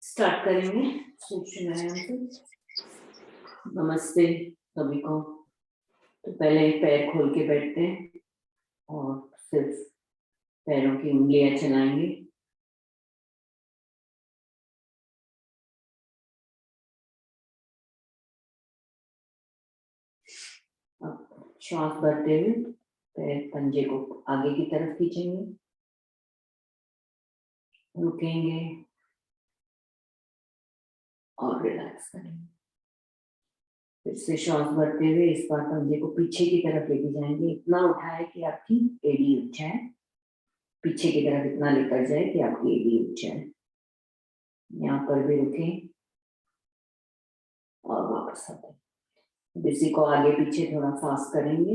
Start करेंगे सूक्ष्म व्यायाम से। नमस्ते सभी को। तो पहले पैर खोल के बैठते हैं और सिर्फ पैरों की उंगलियां चलाएंगे। अब श्वास भरते हुए पैर पंजे को आगे की तरफ खींचेंगे, रुकेंगे और रिलैक्स करेंगे। फिर से श्वास भरते हुए इस बार पंजे को पीछे की तरफ लेके जाएंगे, इतना उठाए कि आपकी एड़ी उठ जाए, पीछे की तरफ इतना लेकर जाए कि आपकी एड़ी उठ जाए। यहाँ पर भी रुकें और वापस आते हैं। इसी को आगे पीछे थोड़ा फास्ट करेंगे।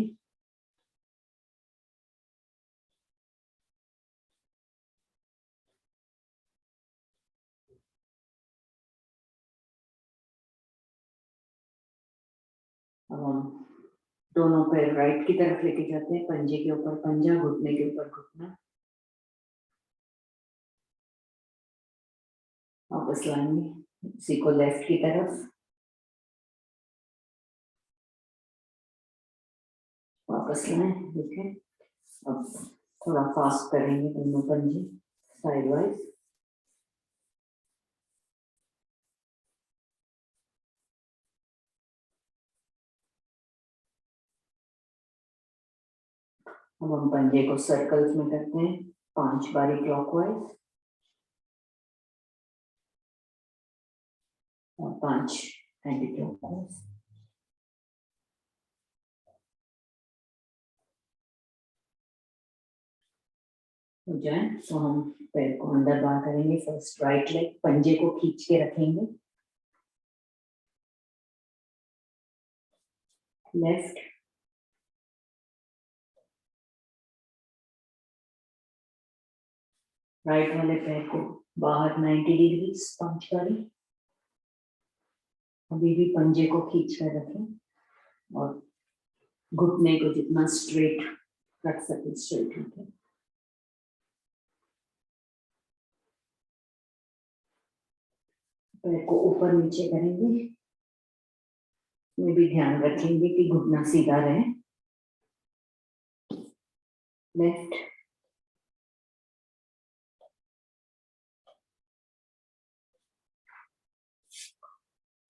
अब हम दोनों पैर राइट की तरफ लेके जाते हैं, पंजे के ऊपर पंजा, घुटने के ऊपर घुटना, वापस लाएंगे। इसी को लेफ्ट की तरफ वापस लाएं। देखें, अब थोड़ा फास्ट करेंगे दोनों पंजे साइड वाइज। अब हम पंजे को सर्कल्स में करते हैं, 5 बारी क्लॉकवाइज और 5 एंटी क्लॉकवाइज। हो जाए तो हम पैर को अंदर बाहर करेंगे। फर्स्ट राइट लेग, पंजे को खींच के रखेंगे, लेफ्ट, राइट वाले पैर को बाहर 90 डिग्री 5 बारी। अभी भी पंजे को खींच कर रखें और घुटने को जितना स्ट्रेट रख सके स्ट्रेट रखें। पैर को ऊपर नीचे करेंगे, में भी ध्यान रखेंगे कि घुटना सीधा रहे। लेफ्ट,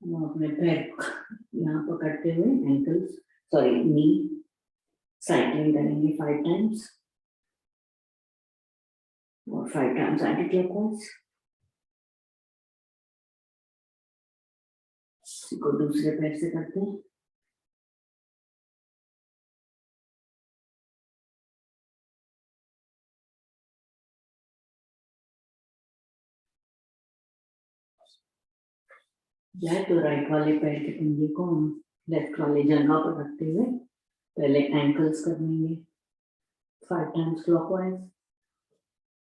अपने पैर यहाँ पकड़ते हुए एंकल्स नी साइक्लिंग करेंगे 5 टाइम्स और 5 टाइम्स एंटी क्लॉकवाइज। इसको दूसरे पैर से करते हैं। जाए तो राइट वाले पैर के पंजे को हम लेफ्ट वाले जगह पर रखते हुए पहले एंकल्स कर लेंगे 5 times clockwise,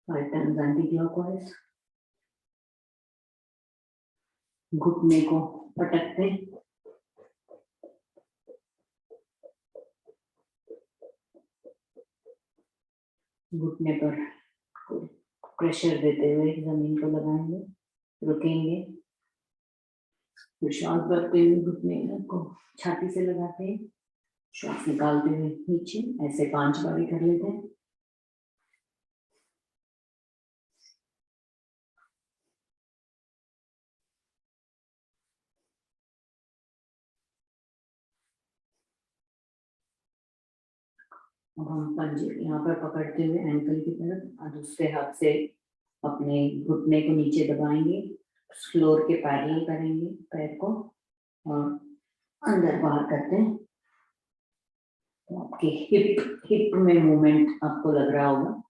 5 times anti clockwise. घुटने को पटकते, घुटने पर प्रेशर देते हुए जमीन को लगाएंगे, रुकेंगे, फिर श्वास भरते हुए घुटने को छाती से लगाते हैं, श्वास निकालते हुए नीचे, ऐसे 5 बारी कर लेते हैं। अब हम पंजे यहाँ पर पकड़ते हुए एंकल की तरफ और दूसरे हाथ से अपने घुटने को नीचे दबाएंगे, फ्लोर के पैरेलल करेंगे पैर को और अंदर बाहर करते हैं। तो आपके हिप में मूवमेंट आपको लग रहा होगा।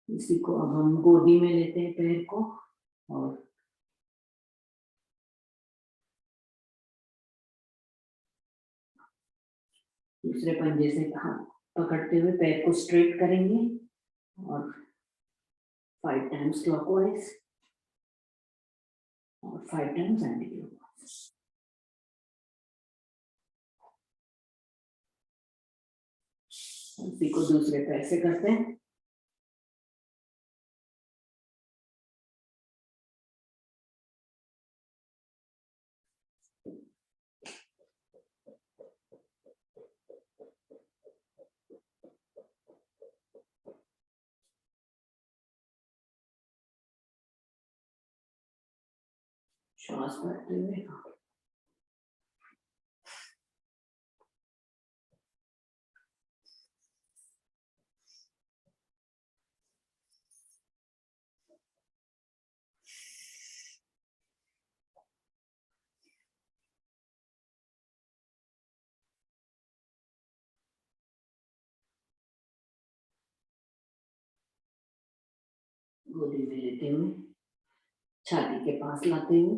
इसी को अब हम गोदी में लेते हैं पैर को और दूसरे पंजे से हाथ पकड़ते हुए पैर को स्ट्रेट करेंगे और 5 टाइम्स क्लॉकवाइज। और 5 टाइम्स एंटी क्लॉकवाइज। उसी को दूसरे पैर से करते हैं। श्वास भरते हुए गोदी में लेते हुए छाती के पास लाते हुए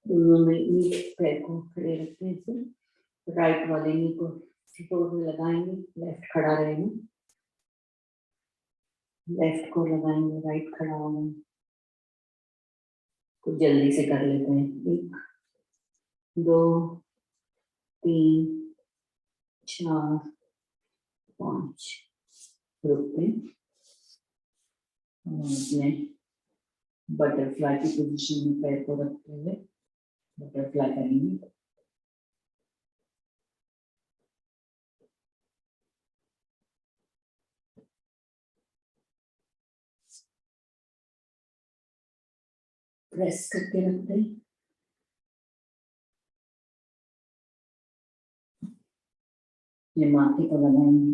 दोनों में पैर को खड़े रखते हैं। इसे राइट वाले नी को फ्लोर में लगाएंगे, लेफ्ट खड़ा रहेगा, लेफ्ट को लगाएंगे, राइट खड़ा होगा। कुछ जल्दी से कर लेते हैं। 1 2 3 4 5 रुकते अपने बटरफ्लाई की पोजीशन में पैर को रखते हुए बटरफ्लाई करेंगे। प्रेस करके रखते हैं। ये माथे को लगाएंगे।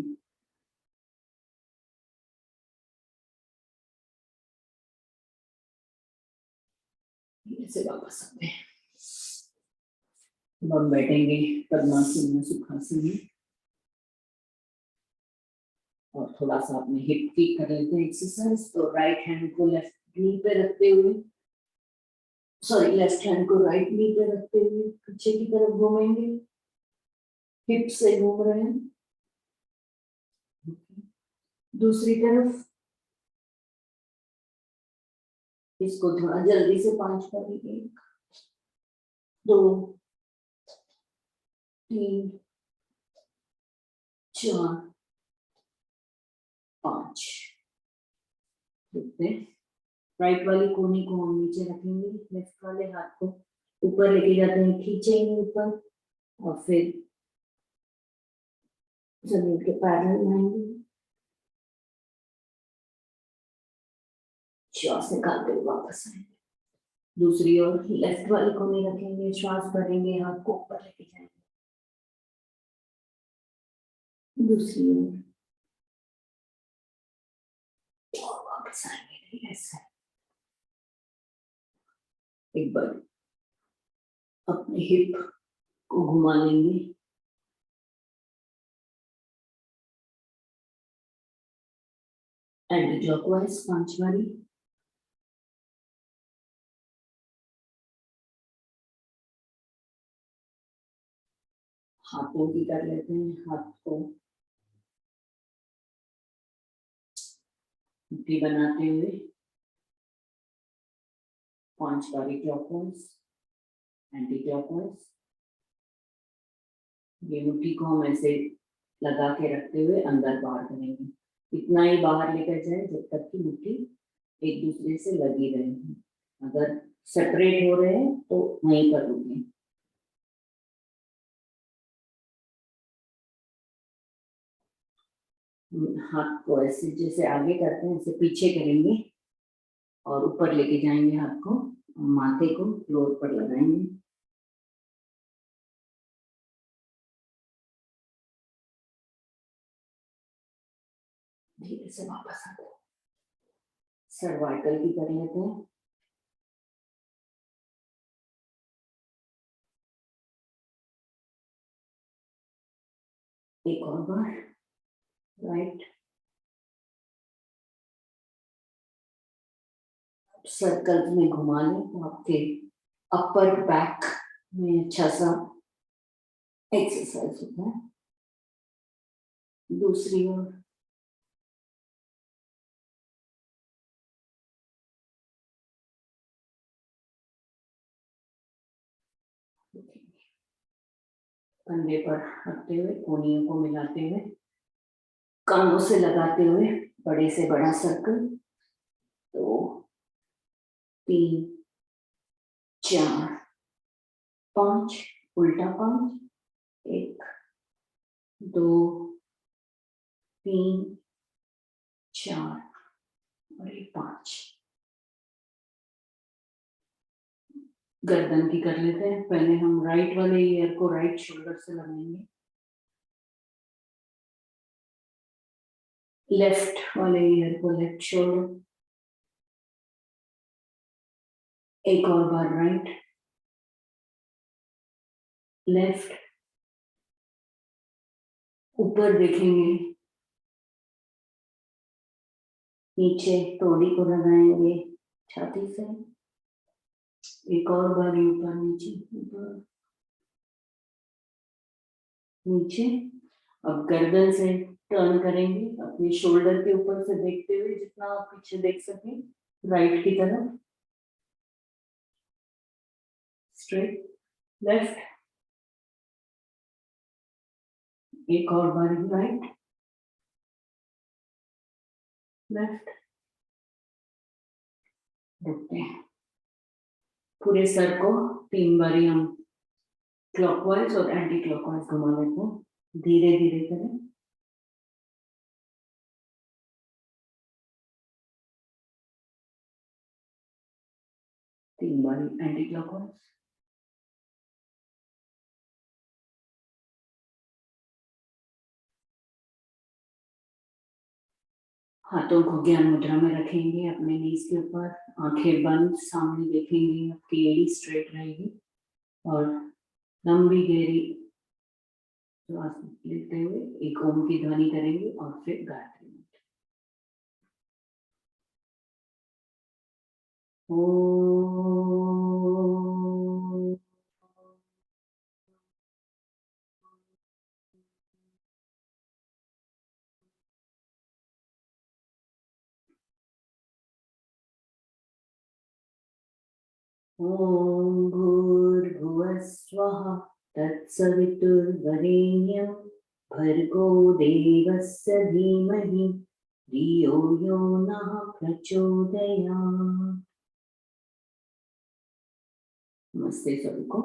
ऐसे वापस आते हैं। हम बैठेंगे पद्मासन में, सुखासन में, और थोड़ा सा अपने हिप की कर लेते हैं एक्सरसाइज। तो राइट हैंड को लेफ्ट नी पे रखते हुए, सॉरी लेफ्ट हैंड को राइट नी पे रखते हुए पीछे की तरफ घूमेंगे, हिप से घूम रहे हैं। दूसरी तरफ इसको थोड़ा जल्दी से 5 करेंगे। 1 2 3 4 5। राइट वाली कोनी को हम नीचे रखेंगे, लेफ्ट वाले हाथ को ऊपर लेके जाते हैं, खींचेंगे ऊपर और फिर जमीन के पैरेलल लाएंगे। श्वास निकालते हुए वापस आएंगे। दूसरी ओर लेफ्ट वाली कोनी रखेंगे, श्वास भरेंगे, हाथ को ऊपर लेके जाएंगे। दूसरी ओर वापस आएंगे। ऐसा एक बार अपने हिप को घुमा लेंगे, एंटी क्लॉकवाइज 5 बारी। हाथों की कर लेते हैं। हाथ को मुट्ठी बनाते हुए 5 बारी क्लॉकवाइज, एंटी क्लॉकवाइज। ये मुट्ठी को हम ऐसे लगा के रखते हुए अंदर बाहर करेंगे। इतना ही बाहर लेकर जाए जब तक कि मुट्ठी एक दूसरे से लगी रहे। अगर सेपरेट हो रहे हैं तो वहीं पर रुकें। हाथ को ऐसे जैसे आगे करते हैं ऐसे पीछे करेंगे और ऊपर लेके जाएंगे। हाथ को माथे को फ्लोर पर लगाएंगे। धीरे से वापस आते हैं। सर्वाइकल की कर लेते हैं। एक और बार राइट सर्कल में घुमा लें तो आपके अपर बैक में अच्छा सा एक्सरसाइज होता है। दूसरी ओर। कंधे पर रखते हुए कोहनियों को मिलाते हुए कानों से लगाते हुए बड़े से बड़ा सर्कल। 2 3 4 5 उल्टा 5 1 2 3 4 और 5। गर्दन की कर लेते हैं। पहले हम राइट वाले ईयर को राइट शोल्डर से लगाएंगे, लेफ्ट वाले ईयर को लेफ्ट शोल्डर। एक और बार राइट लेफ्ट। ऊपर देखेंगे, नीचे तोड़ी को लगाएंगे छाती से। एक और बार ऊपर नीचे ऊपर नीचे। अब गर्दन से टर्न करेंगे अपने शोल्डर के ऊपर से देखते हुए, जितना आप पीछे देख सकें राइट की तरफ। Straight left. एक और बार राइट लेफ्ट। रुकते हैं। पूरे सर को 3 बारी हम क्लॉकवाइज और एंटी क्लॉकवाइज घुमा लेते हैं। धीरे धीरे करें। तीन बारी एंटी क्लॉकवाइज। हाथों को ज्ञान मुद्रा में रखेंगे अपने नीज के ऊपर। आंखें बंद, सामने देखेंगे, आपकी एड़ी स्ट्रेट रहेगी और लंबी गहरी श्वास लेते हुए एक ओम की ध्वनि करेंगे और फिर गायत्री मंत्र। ओम। ओम भूर्भुवः स्वः तत्सवितुर्वरेण्यं भर्गो देवस्य धीमहि धियो यो नः प्रचोदयात्। नमस्ते सभी को।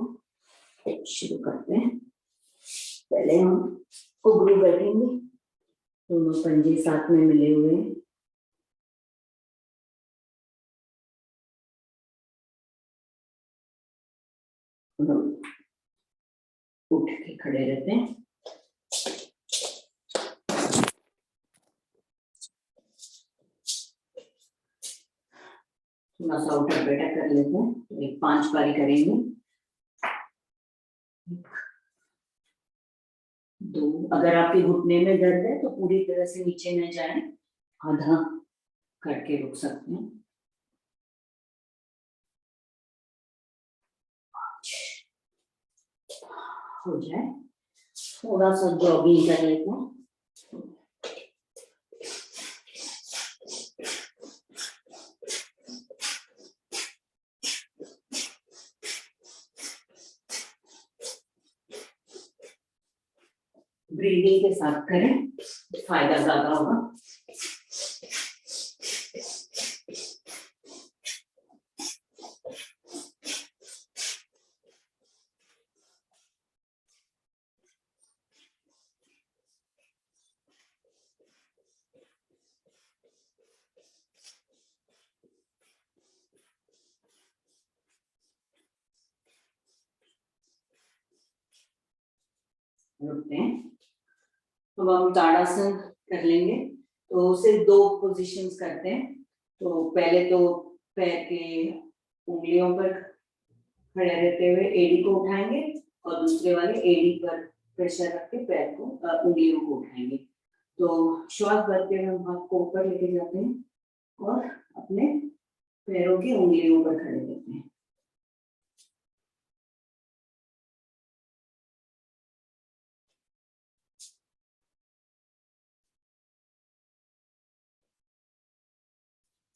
शुरू करते हैं। पहले हम उबरू बैठेंगे, दोनों पंजे साथ में मिले हुए हैं। उठ के खड़े रहते हैं। थोड़ा सा उठक बैठक कर लेते हैं। तो एक 5 बारी करेंगे। 2। अगर आपके घुटने में दर्द है तो पूरी तरह से नीचे न जाए, आधा करके रुक सकते हैं। 5 हो जाए। थोड़ा सा जॉगिंग कर लेते हैं। ब्रीदिंग के साथ करें, फायदा ज्यादा होगा। रुकते हैं। अब हम ताड़ासन कर लेंगे। तो सिर्फ 2 पोजीशंस करते हैं। तो पहले तो पैर के उंगलियों पर खड़े रहते हुए एड़ी को उठाएंगे और दूसरे वाले एड़ी पर प्रेशर रख के पैर को उंगलियों को उठाएंगे। तो श्वास भरते हुए हम हाथ को ऊपर लेके जाते हैं और अपने पैरों की उंगलियों पर खड़े रहते हैं।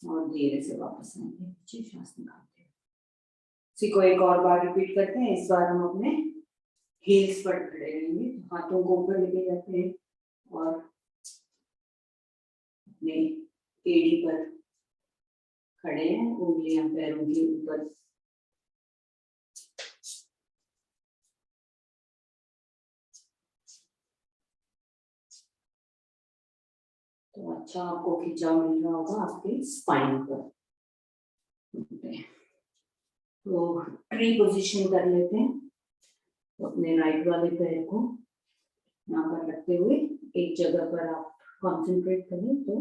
और धीरे से वापस आएंगे, नीचे श्वास निकालते हैं। इसी को एक और बार रिपीट करते हैं। इस बार हम अपने हील्स पर खड़े रहेंगे, हाथों को ऊपर लेके जाते हैं और अपने एड़ी पर खड़े हैं, उंगलियां पैरों के ऊपर। तो अच्छा आपको खिंचाव मिल रहा होगा आपके स्पाइन पर। तो ट्री पोजीशन कर लेते हैं। तो अपने राइट वाले पैर को यहाँ पर रखते हुए एक जगह पर आप कंसंट्रेट करें तो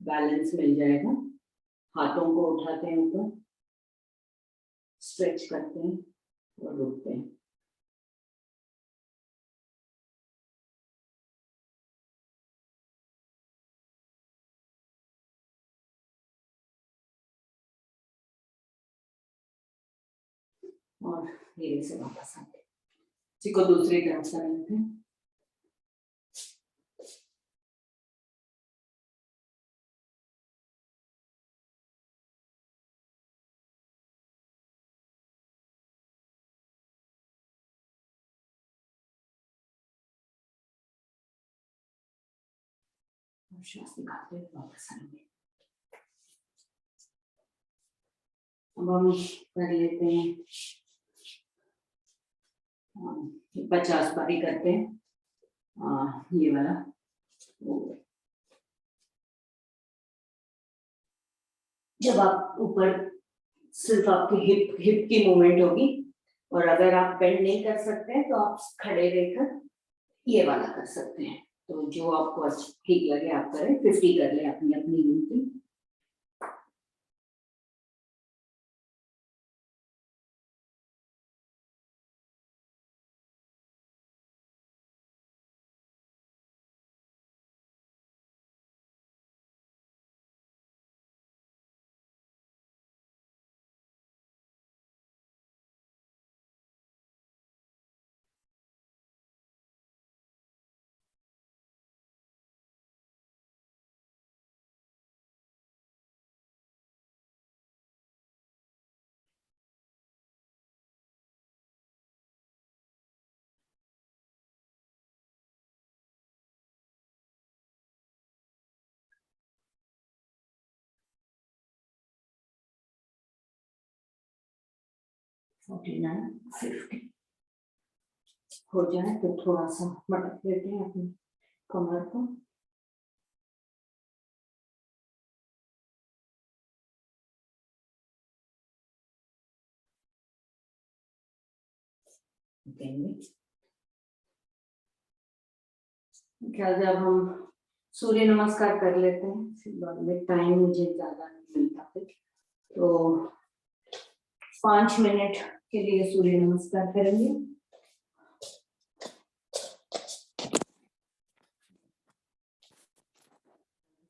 बैलेंस मिल जाएगा। हाथों को उठाते हैं ऊपर, स्ट्रेच करते हैं और रुकते हैं। और धीरे से वापस आते हैं। इसी को दूसरी तरफ से लेते हैं। श्वास निकालते हुए वापस आएंगे। अब हम कर लेते हैं 50 बारी करते हैं ये वाला। जब आप ऊपर सिर्फ आपकी हिप की मूवमेंट होगी, और अगर आप बेंड नहीं कर सकते हैं तो आप खड़े रहकर ये वाला कर सकते हैं। तो जो आपको ठीक लगे आप करें। 50 कर ले अपनी अपनी गिनती। हो जाए तो थोड़ा सा मटक लेते हैं अपनी कमर को। क्या जब हम सूर्य नमस्कार कर लेते हैं, बाद में टाइम मुझे ज्यादा नहीं मिलता फिर, तो 5 मिनट के लिए सूर्य नमस्कार करेंगे।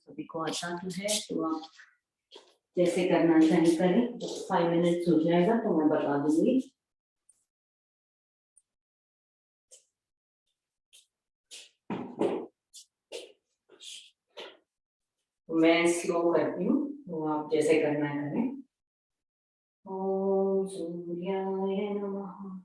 सभी को आता है तो आप जैसे करना चाहिए करें। 5 मिनट हो जाएगा तो मैं बता दूंगी। मैं स्लो करती हूँ तो आप जैसे करना करें। ओम सूर्याय नमः।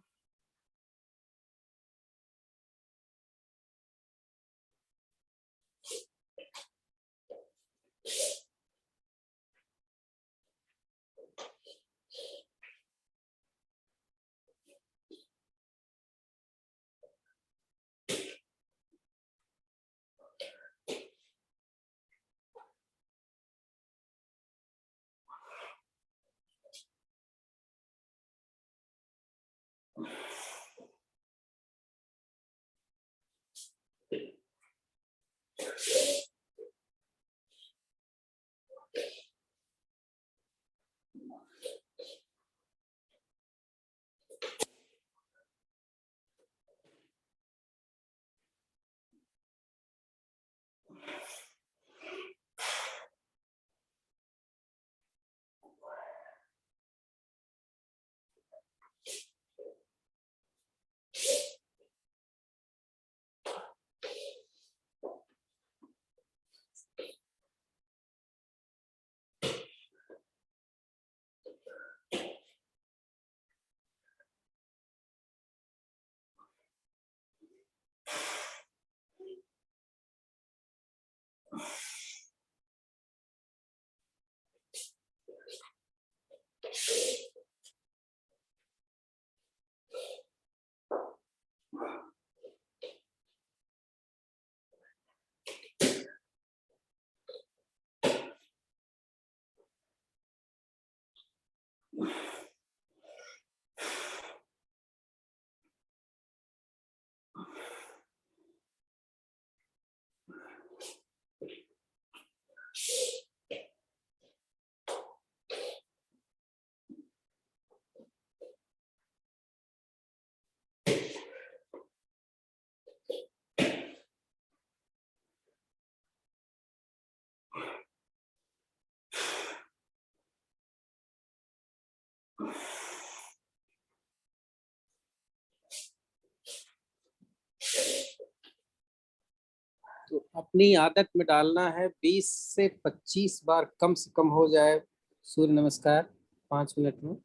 तो अपनी आदत में डालना है 20 से 25 बार कम से कम हो जाए सूर्य नमस्कार 5 मिनट में।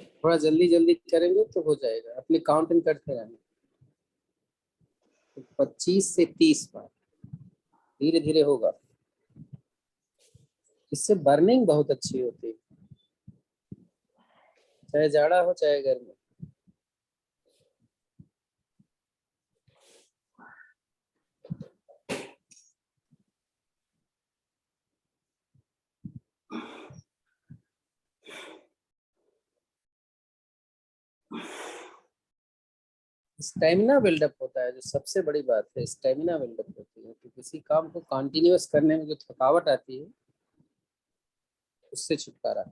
थोड़ा जल्दी जल्दी करेंगे तो हो जाएगा, अपने काउंटिंग करते रहना। तो 25 से 30 बार धीरे धीरे होगा, इससे बर्निंग बहुत अच्छी होती है, चाहे जाड़ा हो चाहे गर्मी। स्टेमिना बिल्डअप होता है, जो सबसे बड़ी बात है, स्टेमिना बिल्डअप होती है। तो किसी काम को कंटिन्यूअस करने में जो थकावट आती है उससे छुटकारा।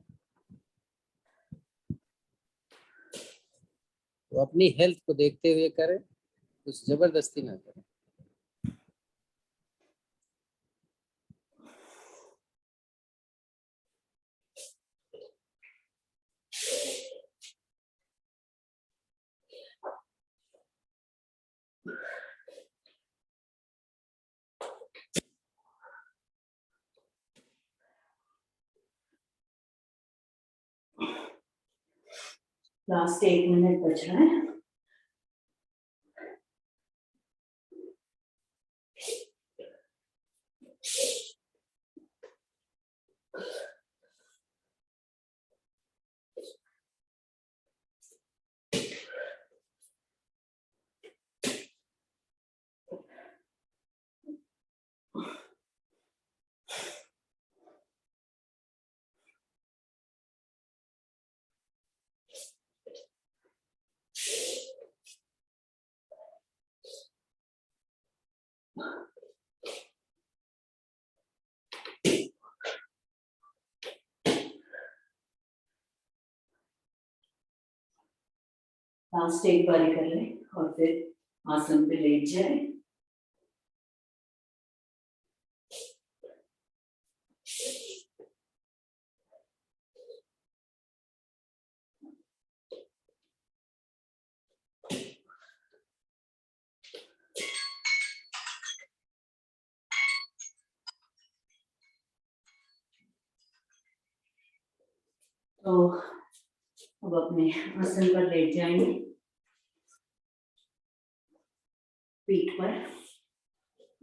तो अपनी हेल्थ को देखते हुए करें, कुछ जबरदस्ती ना करें। लास्ट 1 मिनट बच रहा है। लास्ट एक बारी कर लें और फिर आसन पे लेट जाए। तो अब अपने आसन पर लेट जाएंगे, पीठ पर,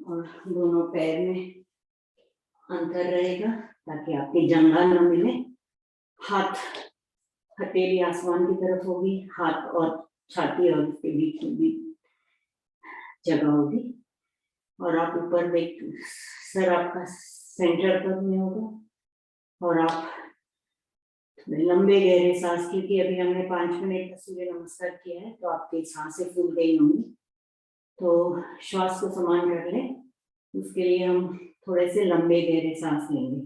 और दोनों पैर में अंतर रहेगा ताकि आपकी जंघा न मिले। हाथ हथेली आसमान की तरफ होगी, हाथ और छाती और उसके बीच में भी जगह होगी, और आप ऊपर देख, सर आपका सेंटर पर में होगा, और आप लंबे गहरे सांस, क्योंकि अभी हमने 5 मिनट का सूर्य नमस्कार किया है तो आपकी सांसें फूल गई होंगी, तो श्वास को समान कर लें। उसके लिए हम थोड़े से लंबे गहरे सांस लेंगे।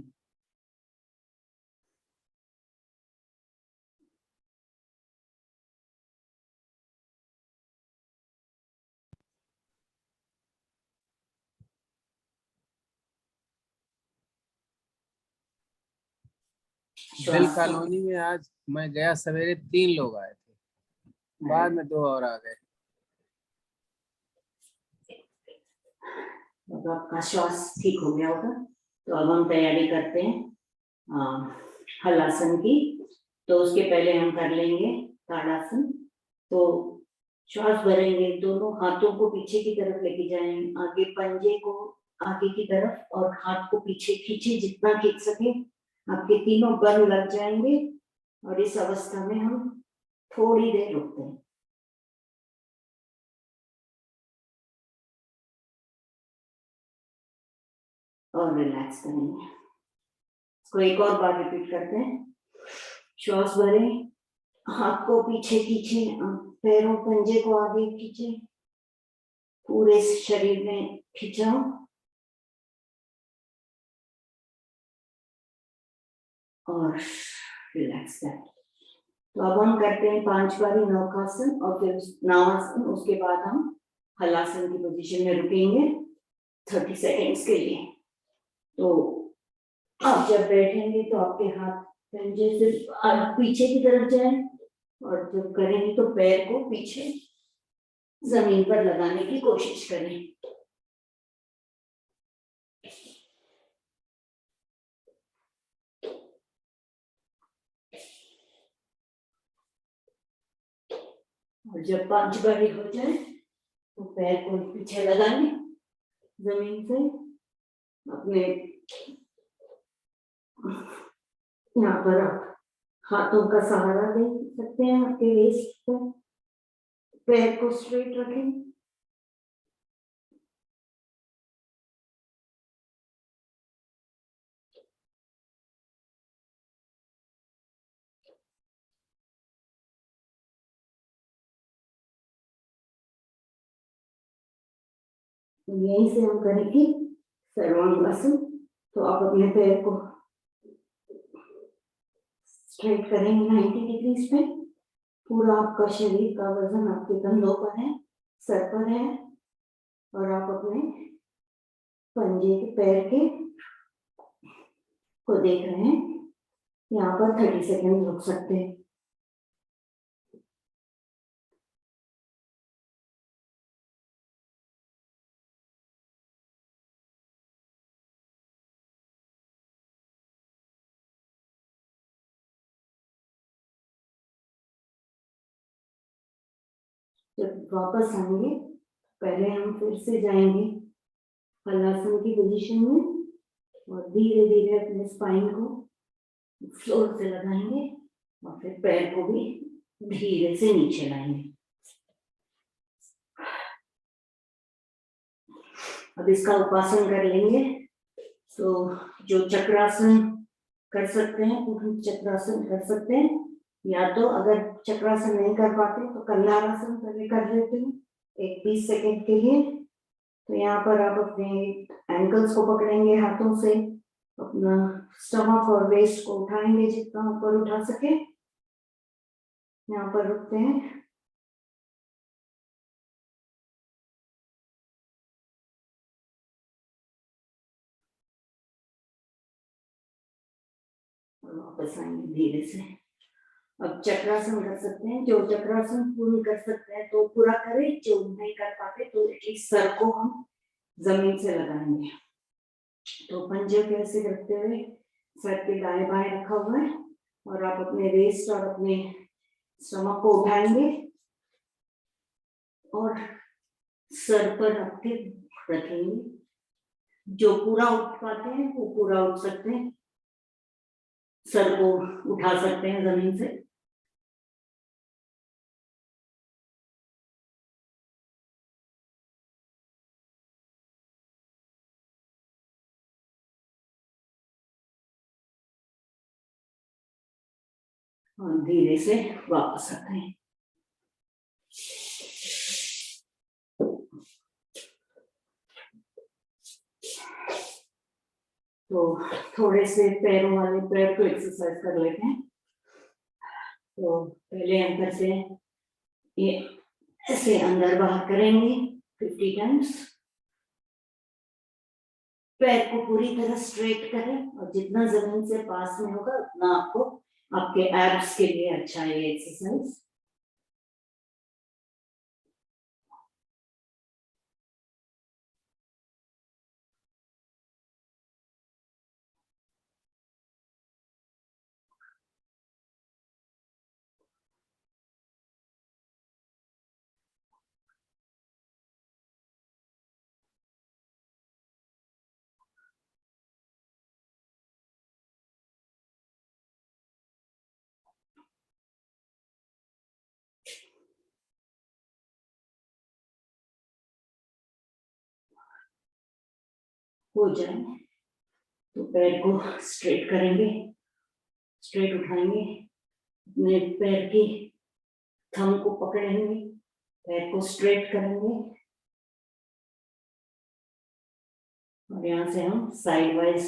बेल कॉलोनी में आज मैं गया सवेरे, 3 लोग आए थे, बाद में 2 और आ गए। तो आपका श्वास ठीक हो गया होगा। तो अब हम तैयारी करते हैं हलासन की। तो उसके पहले हम कर लेंगे ताड़ासन। तो श्वास भरेंगे, दोनों हाथों को पीछे की तरफ लेके जाएंगे, आगे पंजे को आगे की तरफ और हाथ को पीछे खींचे, जितना खींच सके। आपके तीनों बल लग जाएंगे और इस अवस्था में हम थोड़ी देर रुकते हैं और रिलैक्स करेंगे। इसको एक और बार रिपीट करते हैं। श्वास भरें, हाथ को पीछे खींचे, पैरों पंजे को आगे खींचे, पूरे शरीर में खिंचाओ और रिलैक्स करें। तो अब हम करते हैं 5 बारी नौकासन और फिर नावासन, उसके बाद हम हलासन की पोजीशन में रुकेंगे 30 सेकेंड्स के लिए। तो आप जब बैठेंगे तो आपके हाथ पंजे से पीछे की तरफ जाए और जब करेंगे तो पैर को पीछे जमीन पर लगाने की कोशिश करें। और जब 5 बारी हो जाए तो पैर को पीछे लगाएं जमीन से, अपने यहाँ पर आप हाथों का सहारा दे सकते हैं, आपके वेस्ट पर पैर को स्ट्रेट रखें। यहीं से हम करेंगे सर्वांगासन। तो आप अपने पैर को स्ट्रेट करेंगे 90 डिग्रीज पे। पूरा आपका शरीर का वजन आपके कंधों पर है, सर पर है और आप अपने पंजे के पैर के को देख रहे हैं। यहाँ पर 30 सेकेंड रुक सकते हैं। जब वापस आएंगे पहले हम फिर से जाएंगे हलासन की पोजीशन में और धीरे धीरे अपने स्पाइन को फ्लोर से लगाएंगे और फिर पैर को भी धीरे से नीचे लाएंगे। अब इसका उपासन कर लेंगे। तो जो चक्रासन कर सकते हैं पूर्ण चक्रासन कर सकते हैं, या तो अगर चक्रासन नहीं कर पाते तो कल्याणासन पहले कर लेते हैं एक 20 सेकेंड के लिए। तो यहाँ पर आप अपने एंकल्स को पकड़ेंगे हाथों से, अपना स्टमक और वेस्ट को उठाएंगे जितना ऊपर उठा सके। यहाँ पर रुकते हैं। और वापस आएंगे धीरे से। अब चक्रासन कर सकते हैं, जो चक्रासन पूर्ण कर सकते हैं तो पूरा करें, जो नहीं कर पाते तो एटलीस्ट सर को हम जमीन से लगाएंगे। तो पंजे को ऐसे रखते हुए सर के दाएं बाएं रखा हुआ है और आप अपने वेस्ट और अपने स्टमक को उठाएंगे और सर पर रख के रखेंगे। जो पूरा उठ पाते हैं वो पूरा उठ सकते हैं, सर को उठा सकते हैं जमीन से। और धीरे से वापस आते हैं। तो थोड़े से पैरों वाले पैर को एक्सरसाइज कर लेते हैं। तो पहले अंदर से ये ऐसे अंदर बाहर करेंगे 50 टाइम्स। पैर को पूरी तरह स्ट्रेट करें और जितना जमीन से पास में होगा उतना आपको आपके एब्स के लिए अच्छा है ये एक्सरसाइज। हो जाए तो पैर को स्ट्रेट करेंगे, स्ट्रेट उठाएंगे, अपने पैर की थंब को पकड़ेंगे, पैर को स्ट्रेट करेंगे और यहाँ से हम साइड वाइज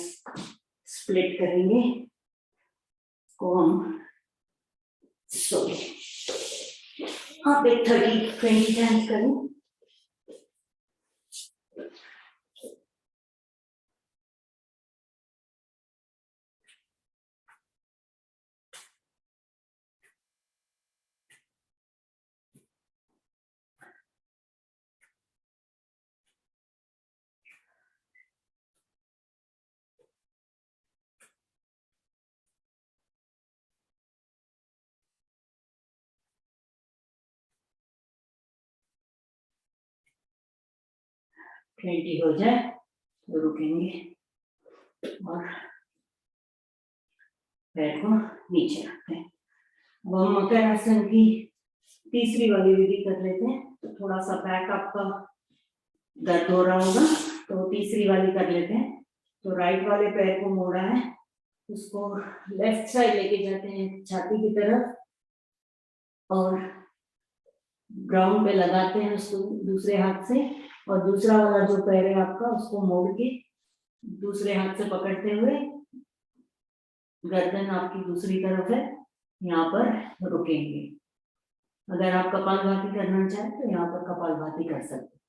स्प्लिट करेंगे। को हम सॉरी आप एक 30-20 टाइम्स करें। ट्वेंटी हो जाए तो रुकेंगे और पैर को नीचे रखते हैं। अब हम मकर आसन की तीसरी वाली विधि कर लेते हैं। तो थोड़ा सा बैक आपका दर्द हो रहा होगा तो तीसरी वाली कर लेते हैं। तो राइट वाले पैर को मोड़ा है, उसको लेफ्ट साइड लेके जाते हैं छाती की तरफ और ग्राउंड पे लगाते हैं उसको दूसरे हाथ से, और दूसरा वाला जो पैर है आपका उसको मोड़ के दूसरे हाथ से पकड़ते हुए गर्दन आपकी दूसरी तरफ है, यहाँ पर रुकेंगे। अगर आप कपालभाति करना चाहें तो यहाँ पर कपालभाति कर सकते हैं।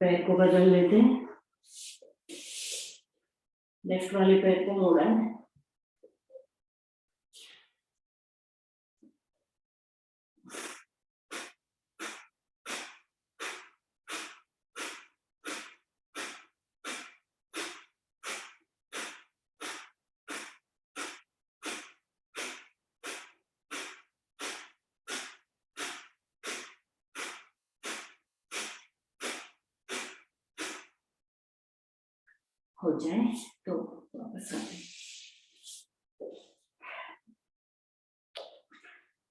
पैर को बदल लेते हैं, लेफ्ट वाले पैर को मोड़ा है, हो जाए तो वापस आते हैं।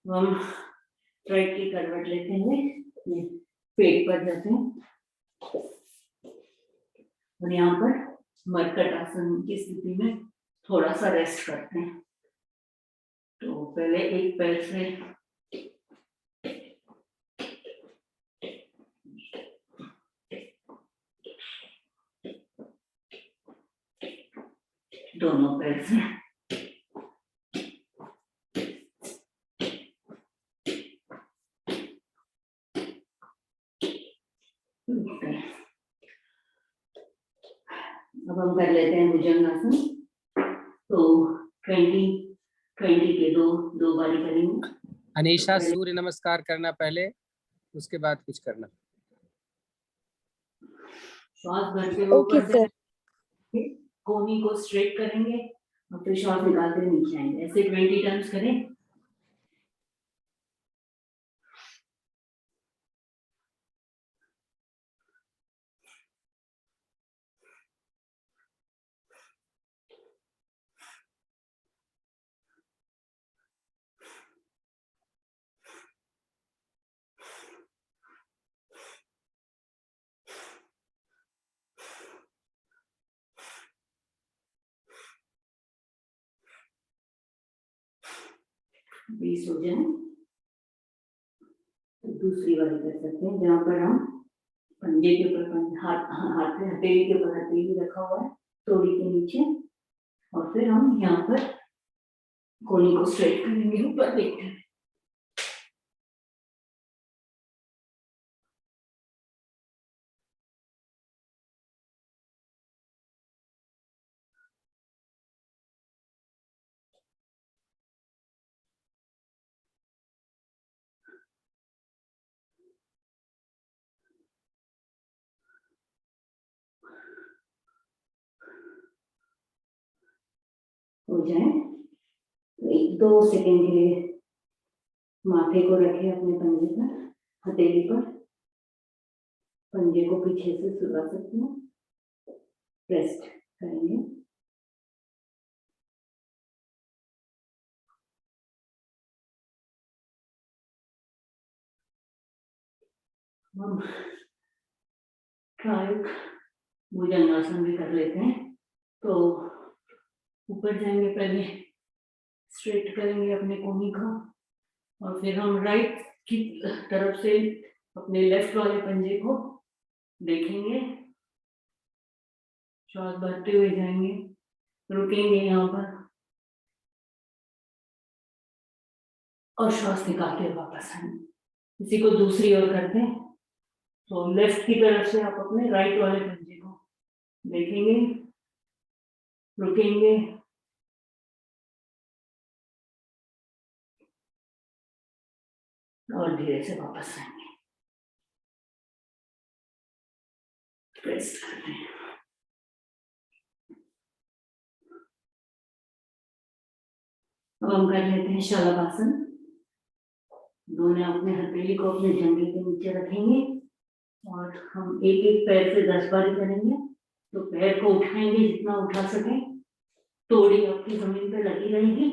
हम राइट की करवट लेते हुए पेट पर जाते हैं और यहाँ पर मरकट आसन की स्थिति में थोड़ा सा रेस्ट करते हैं। तो पहले एक पैर से दोनों पैर से अब हम कर लेते हैं भुजंगासन। तो 20 के दो बारी करेंगे। अनीशा सूर्य नमस्कार करना पहले, उसके बाद कुछ करना। श्वास भरते हुए ओके ऊपर सर। से कोहनी को स्ट्रेट करेंगे और फिर श्वास निकालते नीचे आएंगे। ऐसे 20 टाइम्स करें। बीस हो जाए तो दूसरी वाली कर सकते हैं, जहाँ पर हम पंजे के ऊपर हाथ में हथेली के ऊपर हथेली रखा हुआ है तोड़ी के नीचे, और फिर हम यहाँ पर कोहनी को स्ट्रेट करेंगे ऊपर देखते हैं। हो जाए तो 1-2 सेकेंड के लिए माथे को रखें अपने पंजे पर, हथेली पर, पंजे को पीछे से सुला सकते हैं, रेस्ट करेंगे। हम ट्राइक भुजंगासन भी कर लेते हैं। तो ऊपर जाएंगे, पहले स्ट्रेट करेंगे अपने कोहनी को, और फिर हम राइट की तरफ से अपने लेफ्ट वाले पंजे को देखेंगे, श्वास भरते हुए जाएंगे, रुकेंगे यहाँ पर और श्वास निकालते हुए वापस आएंगे। इसी को दूसरी ओर करते हैं। तो लेफ्ट की तरफ से आप अपने राइट वाले पंजे को देखेंगे, रुकेंगे, और धीरे से वापस आएंगे। रेस्ट करते हैं। अब हम कर लेते हैं शलभासन। दोनों अपने हथेली को अपने जंघे के नीचे रखेंगे और हम एक एक पैर से 10 बारी करेंगे। तो पैर को उठाएंगे जितना उठा सके, तोड़ी आपकी जमीन पे लगी रहेगी।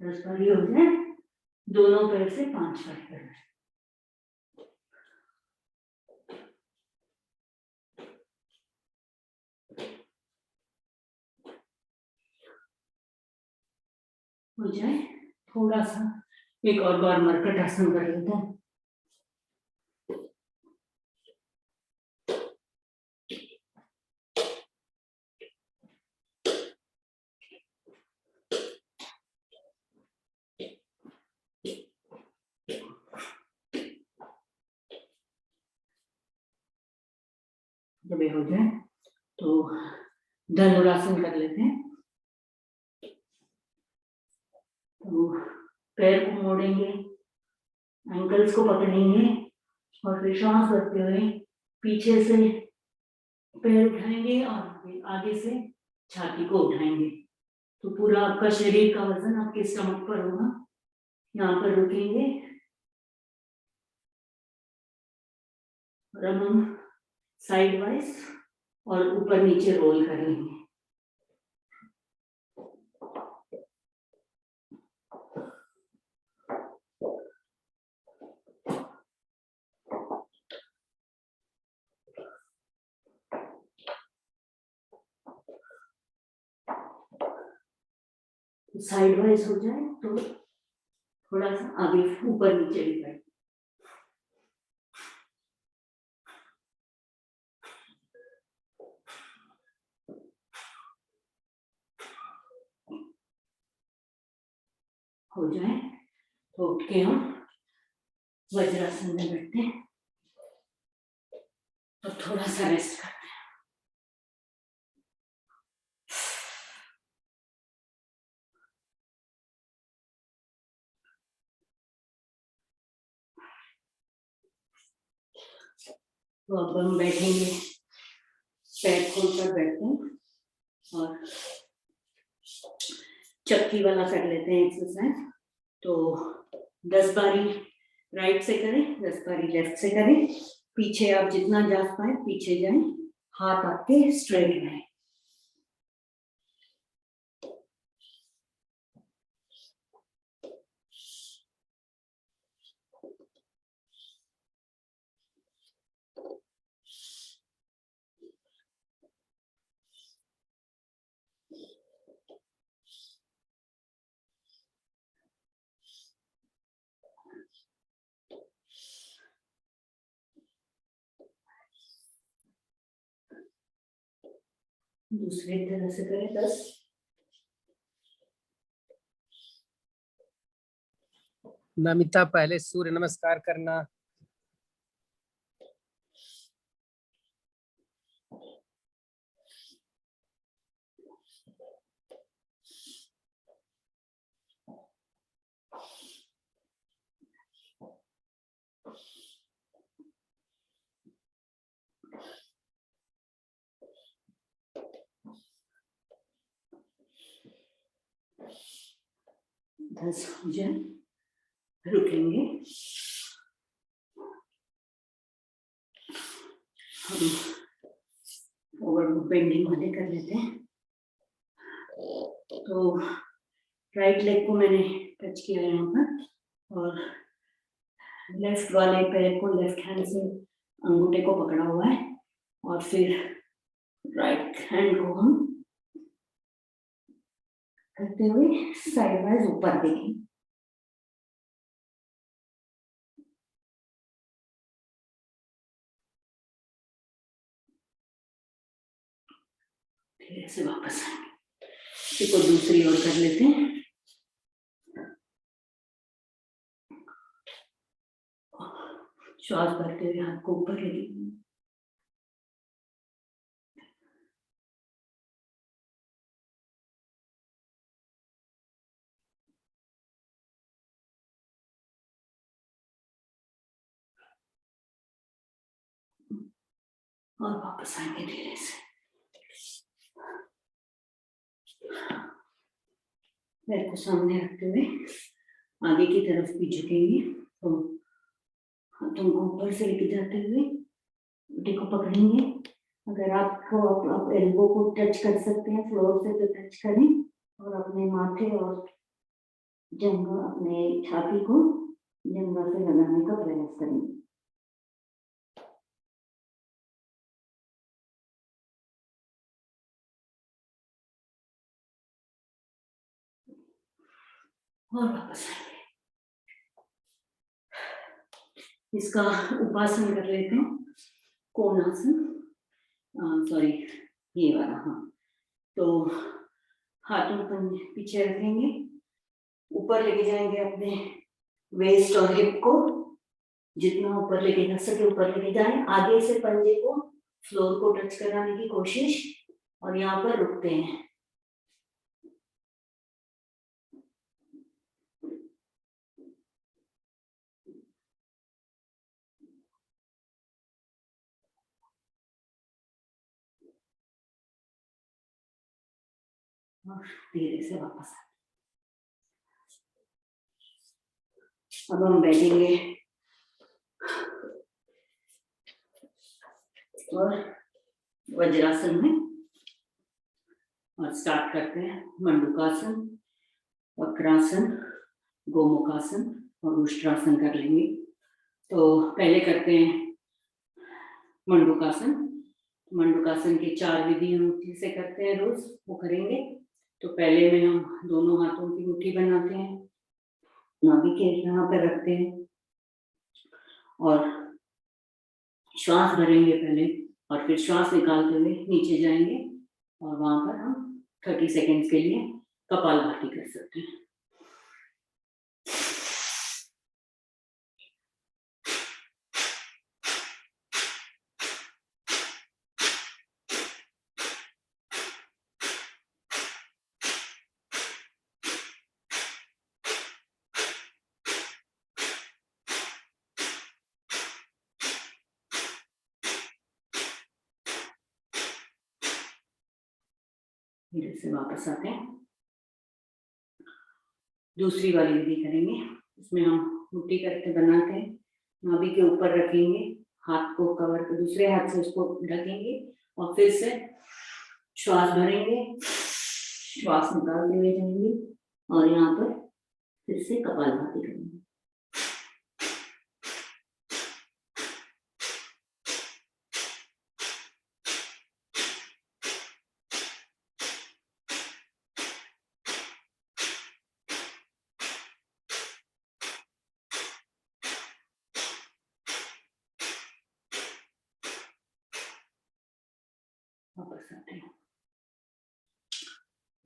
दस बारी हो जाए, दोनों पैर से 5 बार करना है। हो जाए, थोड़ा सा एक और बार मरकट आसन कर लेते हैं। जब ये हो जाए तो धनुरासन कर लेते हैं। तो पैर को मोड़ेंगे, एंकल्स को पकड़ेंगे और फिर श्वास भरते हुए पीछे से पैर उठाएंगे और आगे से छाती को उठाएंगे। तो पूरा आपका शरीर का वजन आपके स्टमक पर होगा। यहाँ पर रुकेंगे और अब हम साइड वाइज और ऊपर नीचे रोल कर लेंगे। साइड वाइज हो जाए तो थोड़ा सा आगे ऊपर नीचे भी करें। हो जाए तो उठ के हम वज्रासन में बैठते हैं तो थोड़ा सा रेस्ट करते हैं। तो अब हम बैठेंगे, पैर खोलकर बैठते हैं और चक्की वाला कर लेते हैं एक्सरसाइज। तो 10 बारी राइट से करें, 10 बारी लेफ्ट से करें। पीछे आप जितना जा पाए पीछे जाएं, हाथ आपके स्ट्रेट रहें। दूसरे तरह से करें 10। नमिता पहले सूर्य नमस्कार करना। 10 हो जाए, रुकेंगे। हम ओवरबुक बेंडिंग वाले कर लेते हैं। तो राइट लेग को मैंने टच किया है यहाँ पर, और लेफ्ट वाले पैर को लेफ्ट हैंड से अंगूठे को पकड़ा हुआ है, और फिर राइट हैंड को हम करते हुए साइड वाइज ऊपर देखेंगे। फिर ऐसे वापस आएंगे। इसी को दूसरी ओर कर लेते हैं। श्वास भरते हुए हाथ को ऊपर ले लेंगे। और वापस आएंगे धीरे से। पैर को सामने रखते हुए आगे की तरफ भी झुकेंगे। तो हाथों को ऊपर से लेके जाते हुए घुटने को पकड़ेंगे। अगर आपको आप एल्बो को टच कर सकते हैं फ्लोर से तो टच करें, और अपने माथे और जंघा, अपने छाती को जंघा से लगाने का प्रयास करें। और वापस आएंगे। इसका उपासन कर लेते हैं, कोणासन, सॉरी ये वाला। हाँ, तो हाथों को पीछे रखेंगे, ऊपर लेके जाएंगे अपने वेस्ट और हिप को, जितना ऊपर लेके जा सके ऊपर लेके जाएं। आगे से पंजे को फ्लोर को टच कराने की कोशिश, और यहाँ पर रुकते हैं। और धीरे से वापस आते। अब हम बैठेंगे और वज्रासन में, और स्टार्ट करते हैं मंडूकासन, वक्रासन, गोमुखासन और उष्ट्रासन कर लेंगे। तो पहले करते हैं मंडूकासन। मंडूकासन की 4 विधि हम जिसे करते हैं रोज, वो करेंगे। तो पहले में हम दोनों हाथों की मुट्ठी बनाते हैं, नाभि के यहाँ पर रखते हैं, और श्वास भरेंगे पहले, और फिर श्वास निकालते हुए नीचे जाएंगे, और वहां पर हम 30 सेकेंड्स के लिए कपालभाति कर सकते हैं। धीरे से वापस आते हैं। दूसरी वाली विधि करेंगे। इसमें हम मुट्ठी करके बनाते हैं, नाभि के ऊपर रखेंगे, हाथ को कवर कर दूसरे हाथ से उसको ढकेंगे, और फिर से श्वास भरेंगे, श्वास निकालते हुए जाएंगे, और यहाँ पर फिर से कपालभाति करेंगे। वापस आते हैं।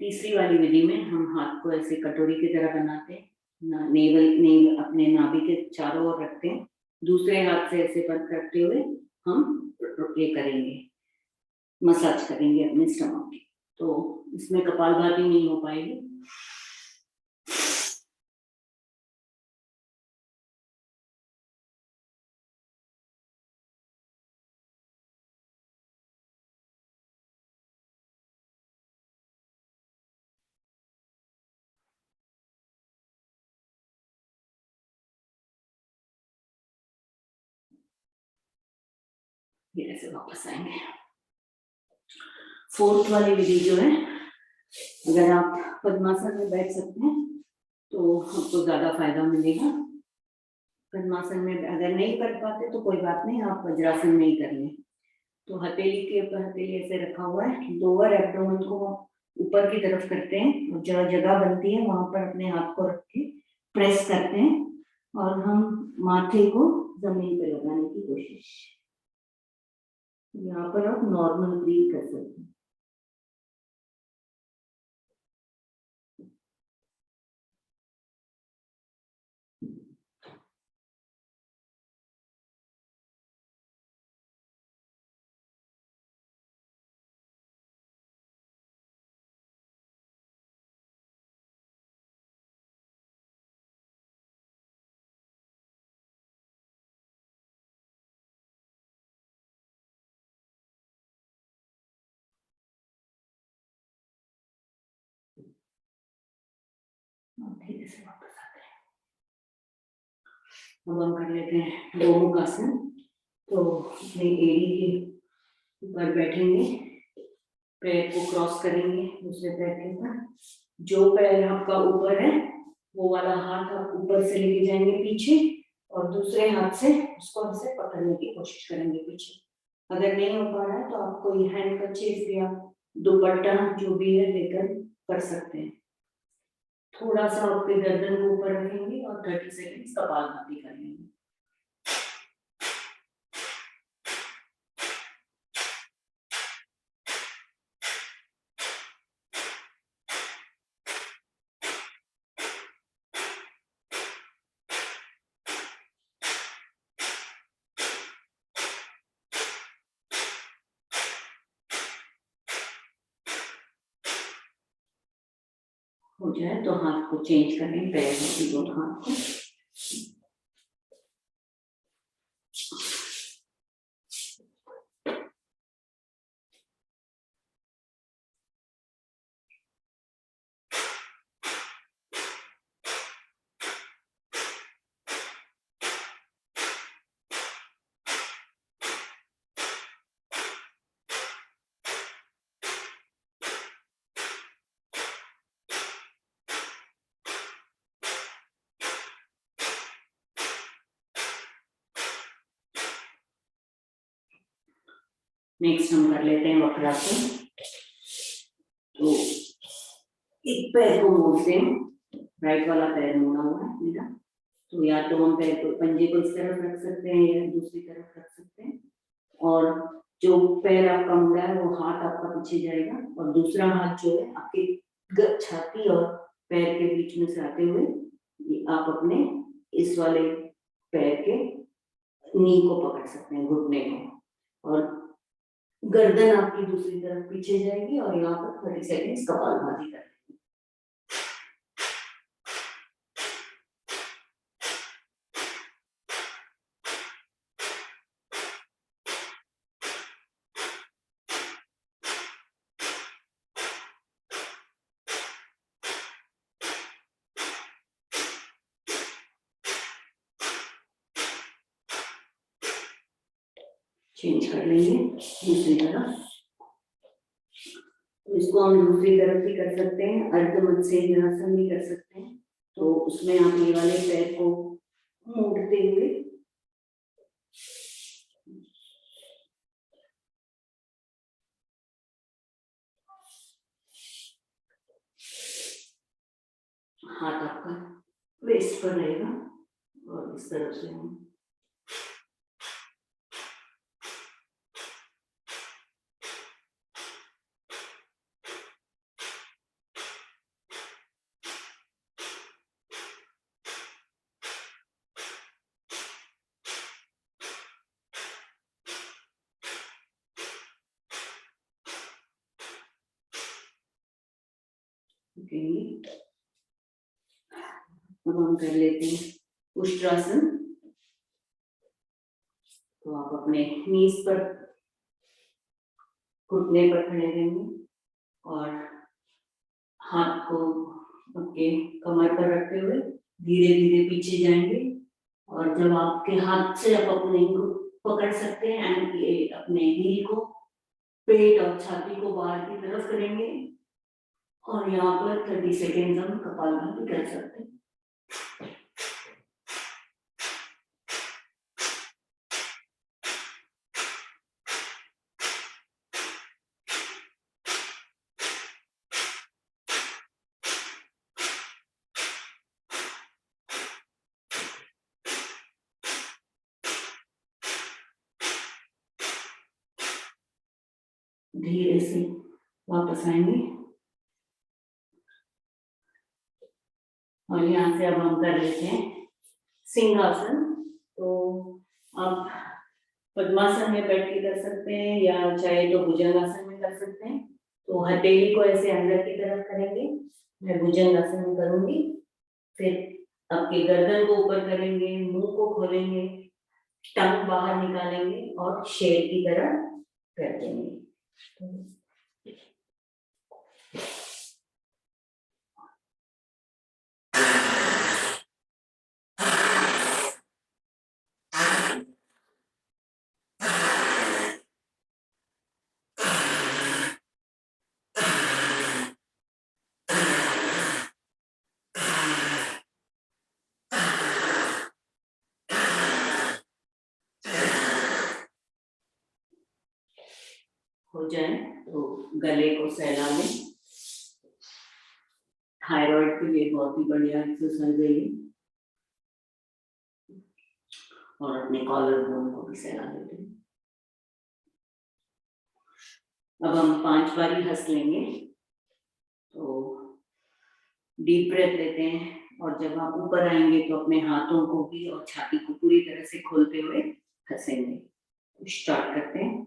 तीसरी वाली विधि में हम हाथ को ऐसे कटोरी की तरह बनाते हैं, नेवल अपने नाभि के चारों ओर रखते हैं, दूसरे हाथ से ऐसे बंद करते हुए हम ये करेंगे, मसाज करेंगे अपने स्टमक की। तो इसमें कपालभाति नहीं हो पाएगी। फिर ऐसे वापस आएंगे। फोर्थ वाली विधि जो है, अगर आप पद्मासन में बैठ सकते हैं तो आपको ज्यादा फायदा मिलेगा। पद्मासन में अगर नहीं कर पाते तो कोई बात नहीं, आप वज्रासन में ही कर लें। तो हथेली के ऊपर हथेली ऐसे रखा हुआ है, लोअर एब्डोमेन को ऊपर की तरफ करते हैं और जहाँ जगह बनती है वहां पर अपने हाथ को रख के प्रेस करते हैं और हम माथे को जमीन पे लगाने की कोशिश। यहाँ पर आप नॉर्मल ब्रीथ कर सकते हैं। धीरे से वापस आते हैं। अब हम कर लेते हैं गोमुखासन। तो अपनी एड़ी के ऊपर बैठेंगे, पैर को क्रॉस करेंगे दूसरे पैर के ऊपर। जो पैर आपका ऊपर है वो वाला हाथ आप ऊपर से लेके जाएंगे पीछे और दूसरे हाथ से उसको हमसे पकड़ने की कोशिश करेंगे पीछे। अगर नहीं हो पा रहा है तो आप कोई हैंडकरचीफ या दुपट्टा जो भी है लेकर कर सकते हैं। थोड़ा सा आपके गर्दन को ऊपर रखेंगे और 30 सेकेंड्स कपालभाति कर लेंगे। हो जाए तो हाथ को चेंज करें, पैर की दोनों हाथ को। नेक्स्ट हम कर लेते हैं वक्रासन। तो एक पैर को मोड़ते हैं, राइट वाला पैर मोड़ा हुआ है मेरा, तो या तो हम पैर को पंजे को इस तरफ रख सकते हैं या दूसरी तरफ रख सकते हैं। और जो पैर आपका मुड़ा है वो हाथ आपका पीछे जाएगा और दूसरा हाथ जो है आपके छाती और पैर के बीच में से आते हुए आप अपने इस वाले पैर के नी को पकड़ सकते हैं, घुटने को, और गर्दन आपकी दूसरी तरफ पीछे जाएगी और यहाँ पर 30 सेकेंड्स कपालभाति करें। चेंज कर लेंगे दूसरी तरफ। तो इसको हम दूसरी तरफ भी कर सकते हैं, अर्ध मत्स्येन्द्रासन भी कर सकते हैं। तो उसमें आप ये वाले पैर को मोड़ते हुए हाथ आपका वेस्ट पर रहेगा और इस तरफ से हम अब हम कर लेते हैं उष्ट्रासन। तो आप अपने नीज पर घुटने पर खड़े रहेंगे और हाथ को आपके कमर पर रखते हुए धीरे धीरे पीछे जाएंगे और जब आपके हाथ से आप अपने पकड़ सकते हैं एंड ये अपने हील को पेट और छाती को बाहर की तरफ करेंगे और यहाँ पर 30 सेकेंड हम कपालभाति कर सकते हैं। धीरे से वापस आएंगे और यहाँ से अब हम कर लेते हैं सिंहासन। तो आप पद्मासन में बैठ के कर सकते हैं या चाहे तो भुजंगासन में कर सकते हैं। तो हथेली को ऐसे अंदर की तरफ करेंगे, मैं भुजंगासन में करूंगी। फिर आपके गर्दन को ऊपर करेंगे, मुंह को खोलेंगे, टंग बाहर निकालेंगे और शेर की तरह कर देंगे। हो जाए तो गले को सहला लें। थायराइड के लिए बहुत ही बढ़िया एक्सरसाइज है ये। और अपने कॉलर बोन को भी सहला लेते हैं। अब हम 5 बारी हंस लेंगे। तो डीप ब्रेथ लेते हैं और जब आप ऊपर आएंगे तो अपने हाथों को भी और छाती को पूरी तरह से खोलते हुए हंसेंगे। तो स्टार्ट करते हैं।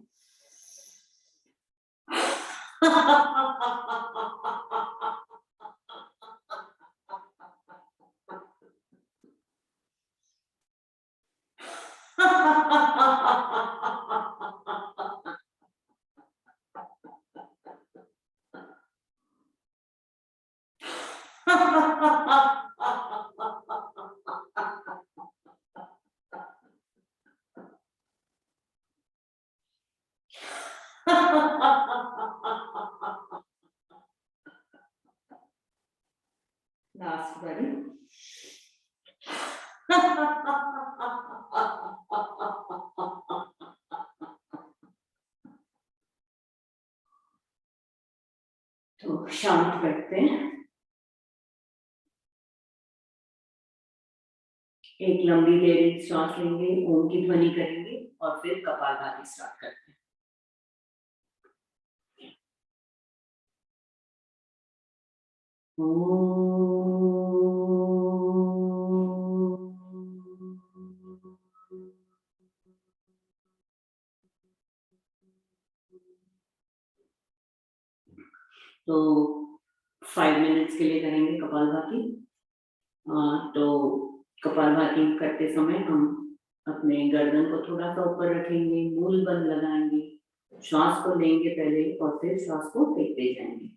लास्ट बारी। तो शांत बैठते हैं। एक लंबी गहरी सांस लेंगे, ओम की ध्वनि करेंगे और फिर कपालभाति स्टार्ट करते हैं। तो 5 मिनट्स के लिए करेंगे कपालभाति। तो कपालभाति करते समय हम अपने गर्दन को थोड़ा सा ऊपर रखेंगे, मूल बंद लगाएंगे, श्वास को लेंगे पहले और फिर श्वास को फेंकते जाएंगे।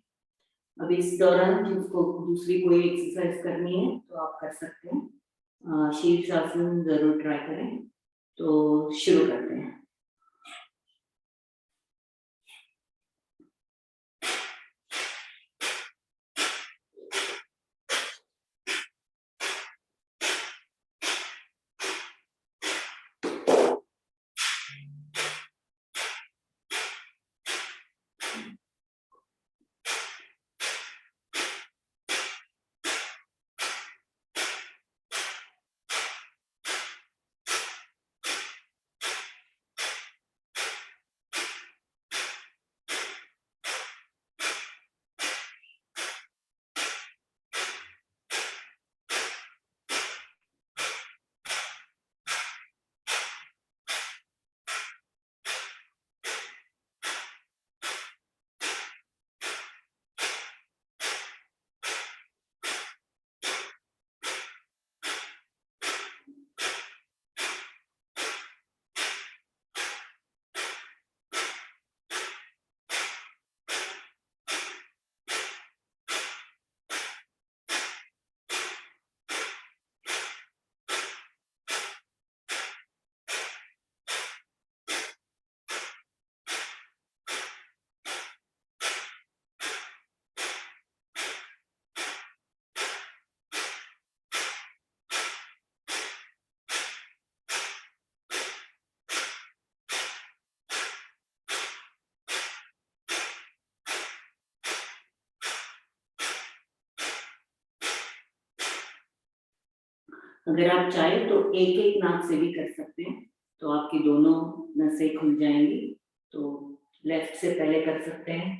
अब इस दौरान जिसको दूसरी कोई एक्सरसाइज करनी है तो आप कर सकते हैं। शीर्षासन जरूर ट्राई करें। तो शुरू करते हैं। अगर आप चाहे तो एक एक नाक से भी कर सकते हैं, तो आपकी दोनों नसें खुल जाएंगी। तो लेफ्ट से पहले कर सकते हैं।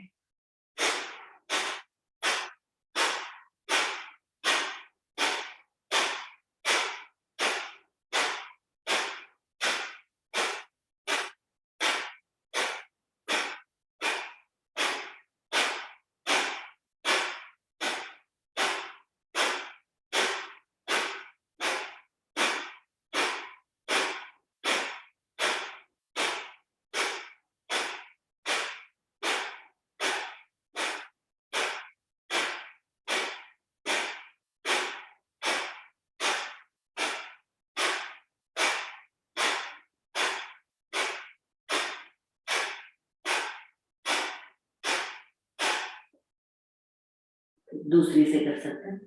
दूसरी से कर सकते हैं।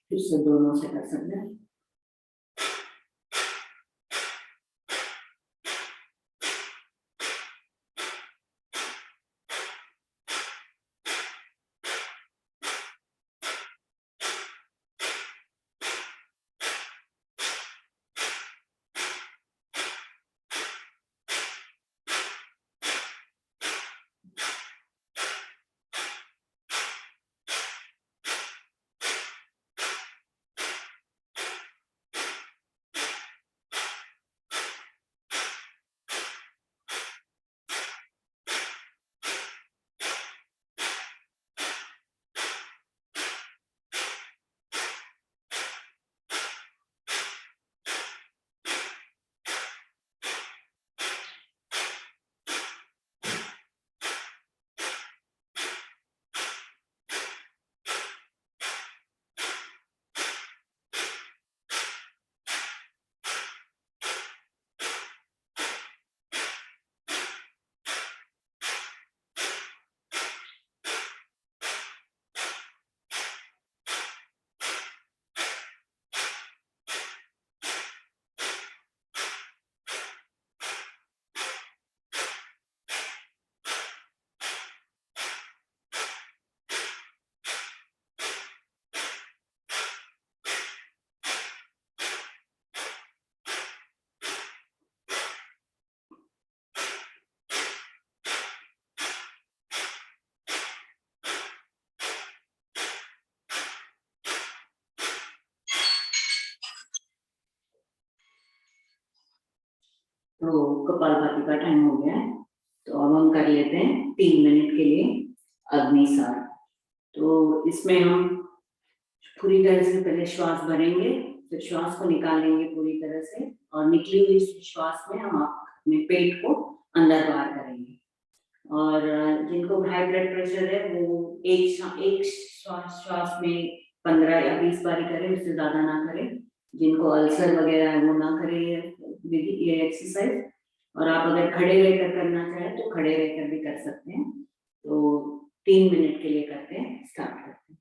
फिर से दोनों से कर सकते हैं। तो कपालभाति का टाइम हो गया है, तो अब हम कर लेते हैं 3 मिनट के लिए अग्निसार। तो इसमें हम पूरी तरह से पहले श्वास भरेंगे, फिर श्वास को निकालेंगे पूरी तरह से, और निकली हुई श्वास में हम अपने पेट को अंदर बाहर करेंगे। और जिनको हाई ब्लड प्रेशर है वो एक श्वास में 15 या 20 बारी करें, उससे ज्यादा ना करें। जिनको अल्सर वगैरह है वो ना करें ये एक्सरसाइज। और आप अगर खड़े रहकर करना चाहें तो खड़े रहकर भी कर सकते हैं। तो 3 मिनट के लिए करते हैं, स्टार्ट करते हैं।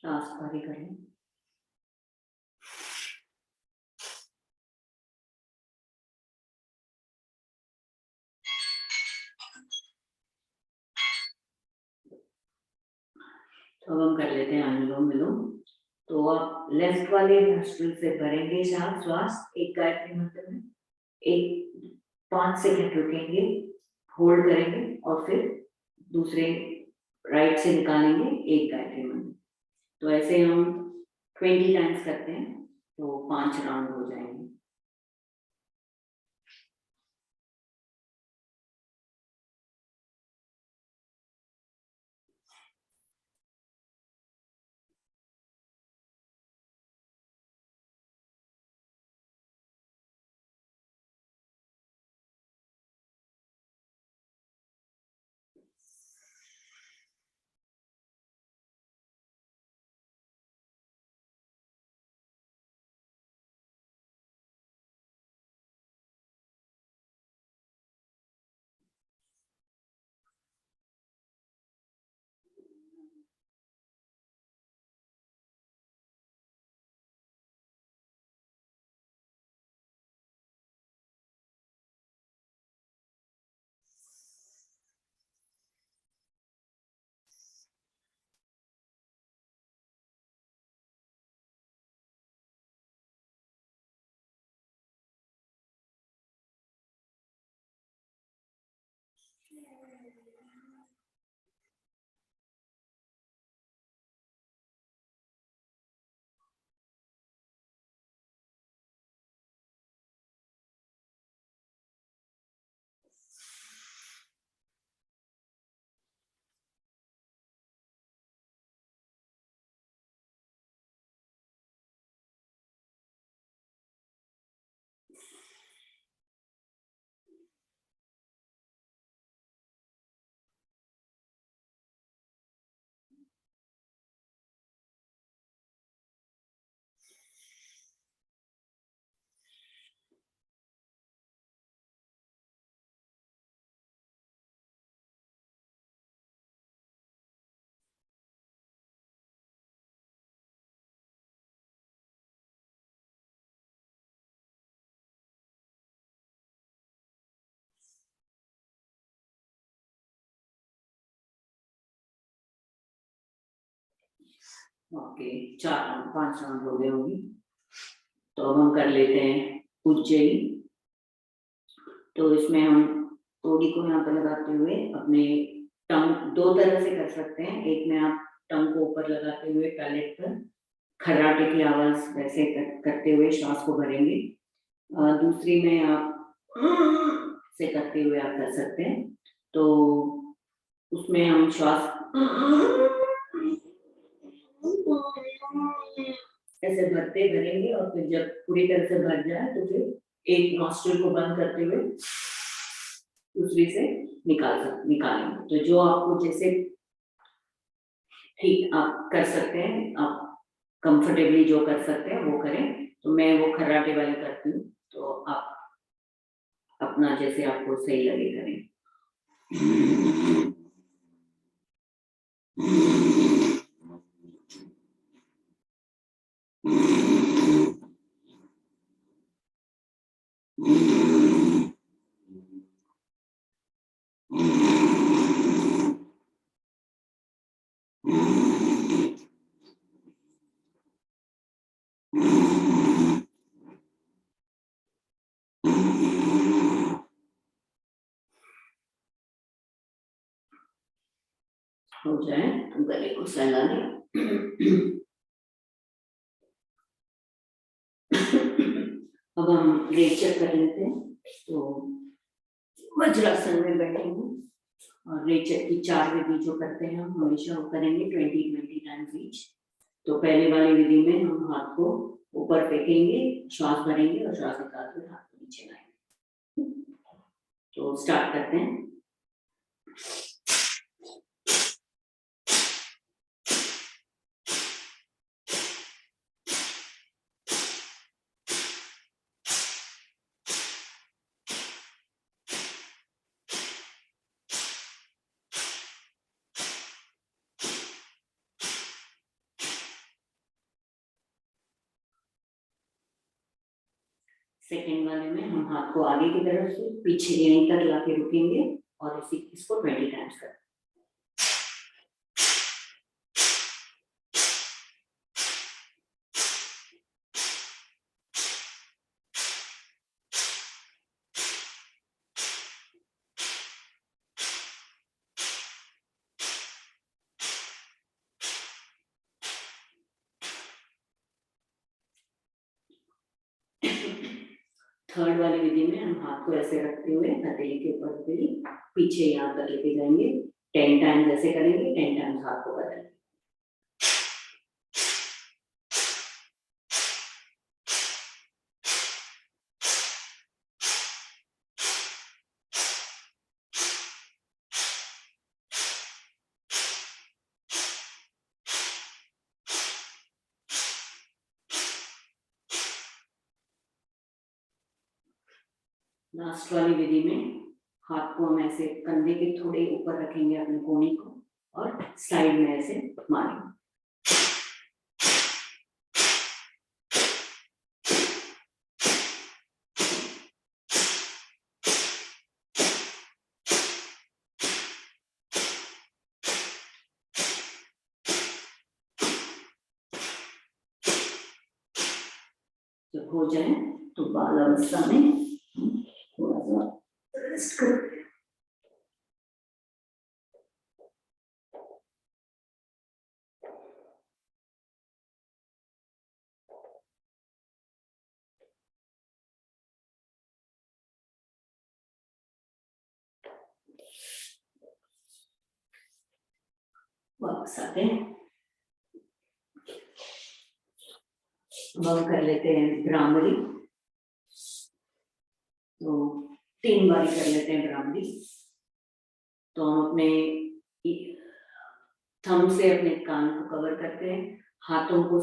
श्वास भरी करें। तो हम कर लेते हैं अनुलोम विलोम। तो आप लेफ्ट वाले नोस्ट्रिल से भरेंगे श्वास एक गायत्री मंत्र में, एक 5 सेकंड रुकेंगे, होल्ड करेंगे और फिर दूसरे राइट से निकालेंगे एक गायत्री मंत्र। तो ऐसे हम 20 टाइम्स करते हैं तो 5 राउंड हो जाएंगे। ओके, 4 राउंड 5 राउंड हो गए होंगे। तो अब हम कर लेते हैं उज्जयी। तो इसमें हम तोड़ी को यहाँ पर लगाते हुए अपने टंग 2 तरह से कर सकते हैं। एक में आप टंग को ऊपर लगाते हुए पैलेट पर खर्राटे की आवाज वैसे करते हुए श्वास को भरेंगे। दूसरी में आप से करते हुए आप कर सकते हैं। तो उसमें हम श्वास ऐसे भरते भरेंगे और फिर जब पूरी तरह से भर जाए तो फिर एक नॉस्ट्रिल को बंद करते हुए दूसरी से निकालेंगे। तो जो आपको जैसे ठीक आप कर सकते हैं, आप कंफर्टेबली जो कर सकते हैं वो करें। तो मैं वो खर्राटे वाले करती हूँ, तो आप अपना जैसे आपको सही लगे करें। हो जाए तो गले को सहला लें। अब हम रेचक कर लेते हैं। तो वज्रासन में बैठेंगे और रेचक की 4 विधि जो करते हैं हम हमेशा वो करेंगे 20 टाइम्स ईच। तो पहले वाली विधि में हम हाथ को ऊपर फेंकेंगे, श्वास भरेंगे और श्वास निकालते हुए हाथ को नीचे लाएंगे। तो स्टार्ट करते हैं। सेकेंड वाले में हम हाथ को आगे की तरफ से पीछे यहीं तक लाके रुकेंगे और इसको 20 टाइम्स करें। थर्ड वाली विधि में हम हाथ को ऐसे रखते हुए हथेली के ऊपर हथेली पीछे यहाँ तक लेके जाएंगे। 10 टाइम्स ऐसे करेंगे, 10 टाइम्स हाथ को बदलेंगे। लास्ट वाली विधि में हाथ को हम ऐसे कंधे के थोड़े ऊपर रखेंगे अपने कोहनी को और साइड में ऐसे मारेंगे। जब हो जाए तो बाल अवस्था में थोड़ा सा रेस्ट करें। वापस आते हैं। अब कर लेते हैं भ्रामरी। तो 3 बारी कर लेते हैं भ्रामरी। तो हम अपने थंब से अपने कान को कवर करते हैं, हाथों को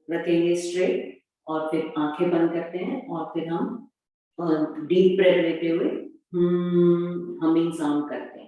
रखेंगे स्ट्रेट और फिर आंखें बंद करते हैं और फिर हम डीप ब्रेथ लेते हुए हमिंग साउंड करते हैं।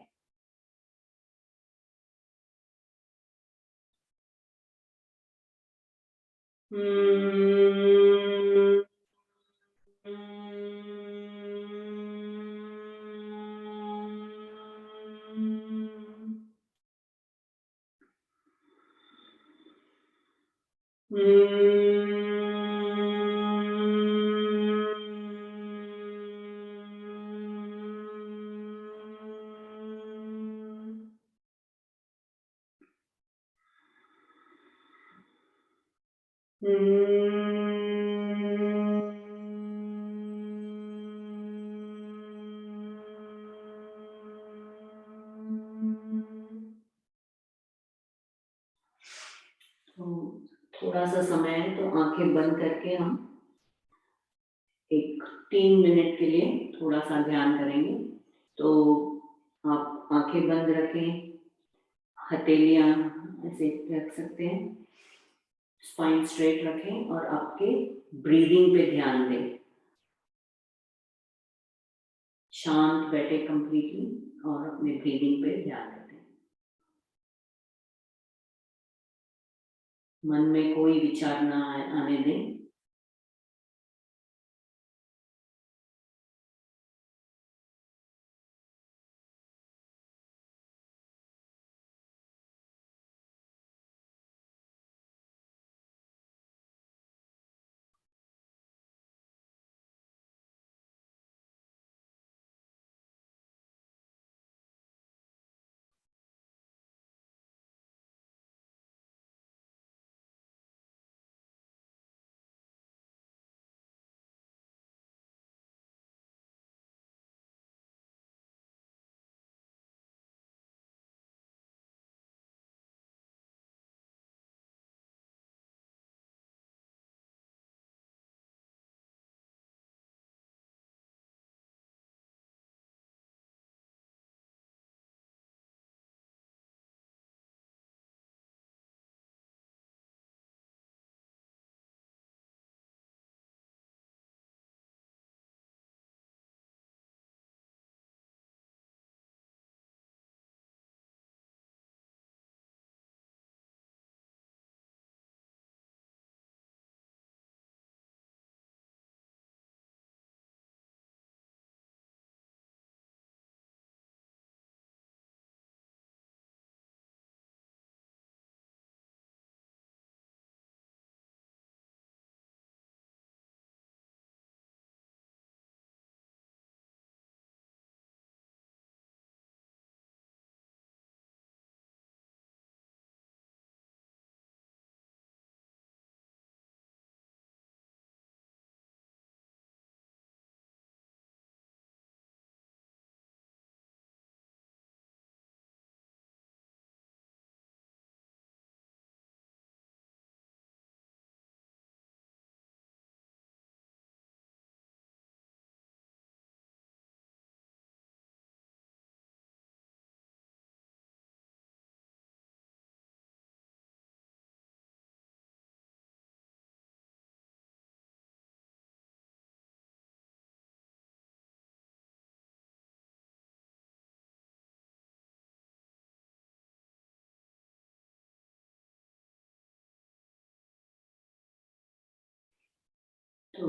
तो थोड़ा सा समय है तो आंखें बंद करके हम एक 3 मिनट के लिए थोड़ा सा ध्यान करेंगे। तो आप आंखें बंद रखें, हथेलियां ऐसे रख सकते हैं, स्पाइन स्ट्रेट रखें और आपके ब्रीदिंग पे ध्यान दें। शांत बैठे कंप्लीटली और अपने ब्रीदिंग पे ध्यान दें। मन में कोई विचार ना आने दें।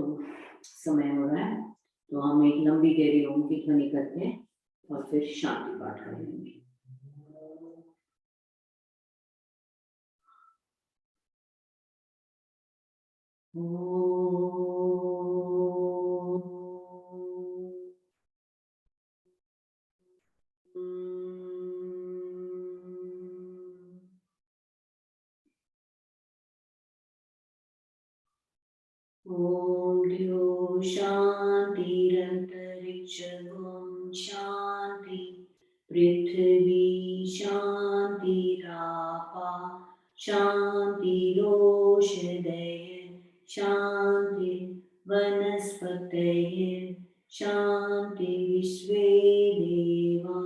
तो समय हो रहा है, तो हम एक लंबी गहरी ओम की ध्वनि करते हैं और फिर शांति पाठ करेंगे। ओम द्यो शांतिरंतरिक्षगुं शांति पृथ्वी शांतिरापा शांतिरोषधय शांति वनस्पतय शांति विश्वे देवा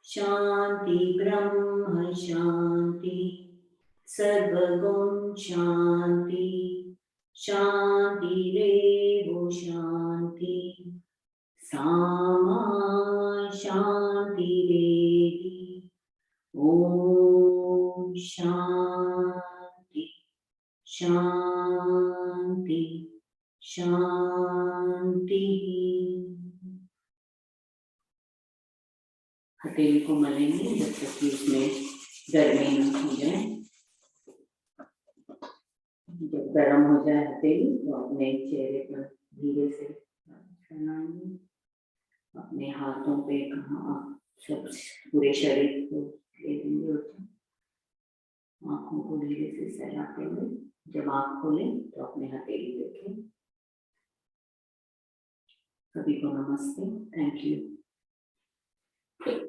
शांति ब्रह्म शांति सर्वगुण शांति शांतिरेव शांति सामा शांतिरेधि ओम शांति शांति शांति। हथेली को मलेंगे जब तक कि उसमें गर्मी न हो जाए। जब गर्म हो जाए हथेली तो अपने चेहरे पर धीरे से फैलाएंगे, अपने हाथों पे कहाँ सब पूरे शरीर को ले देंगे और आँखों को धीरे से सहलाते हुए जब आँख खोलें तो अपने हथेली देखें। सभी को नमस्ते, थैंक यू।